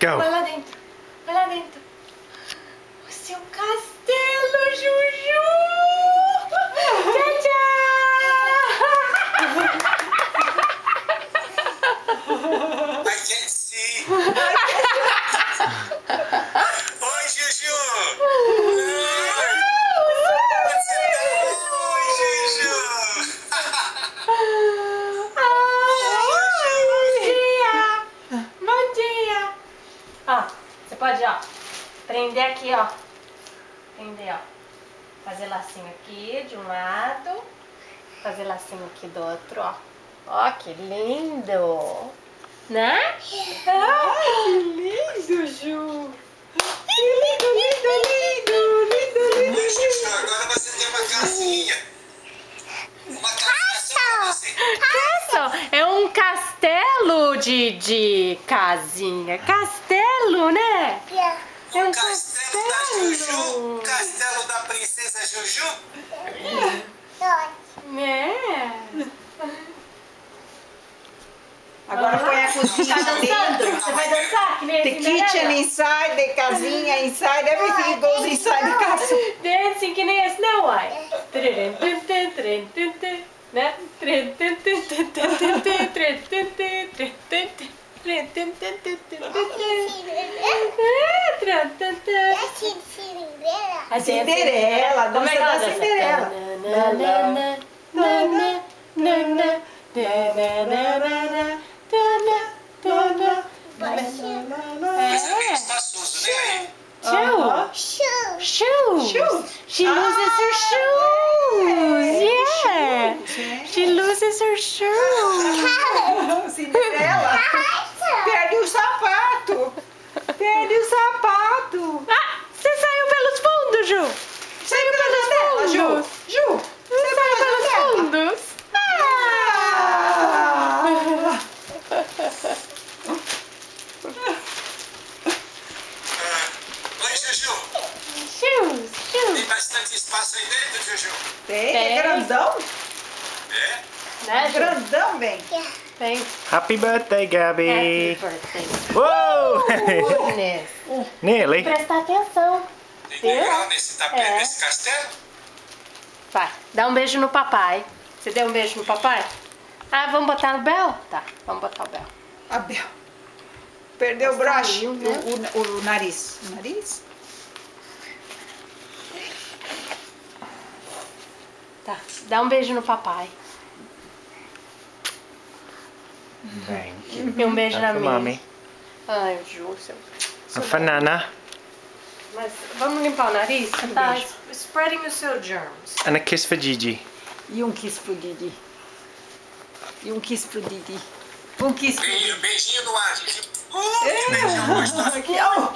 go. Vai lá dentro. Vai lá dentro. O seu castelo, Juju. Tchau, tchau. I can't see. Oi, Juju. Oi, Juju. Bom dia! Ó, você pode, ó, prender aqui, ó. Prender, ó. Fazer lacinho aqui de um lado. Fazer lacinho aqui do outro, ó. Ó, que lindo! Né? Ah, que lindo, Ju! Que lindo, lindo, lindo, lindo, lindo. Oi, Juju, agora você tem uma casinha. Uma casinha só pra você. Castle é um castelo de casinha. Castelo, né? É um Castelo da Juju. Castelo da princesa Juju. É. Agora põe a cozinha Tá dançando? dentro. Você vai dançar? Que nem The a Cinderela? kitchen inside, the casinha inside, everything goes inside the castle. Dancing que nem a Snow White. Né? A Cinderela, a Como é dança que ela da dança? Cinderela. Mas é meio espaçoso, né? Shoes. She loses her shoes. Yeah. She loses her shoes. Cinderela perde o sapato. Perde o sapato. Ah, você saiu pelos fundos, Ju. Saiu pela janela, Ju. Ju, Você saiu pelos fundos. Oi, Juju. Shoes. Tem bastante espaço aí dentro, Juju. Tem, é grandão. É? Né, Ju? Grandão, bem. Tem. Happy birthday, Happy Gabby. birthday. Whoa! Goodness. Nearly. Prestar atenção. Tem que pegar nesse tapete, nesse castelo? Vai, dá um beijo no papai. Você deu um beijo no papai? Ah, vamos botar no Bel? Tá, vamos botar o Bel. A Bel. Perdeu o brush, Saiu, né? o nariz. O nariz? Tá, dá um beijo no papai. Thank you. E um beijo na And for minha. mommy. Ai, Ju, seu... And for Nana. Mas vamos limpar o nariz? Você tá beijo. spreading os seus germs. And a kiss for Gigi. E um kiss pro Didi. E um kiss pro Didi. Um kiss pro Didi. Beijinho no ar, Gigi. Que beijinho gostoso. Aqui, ó.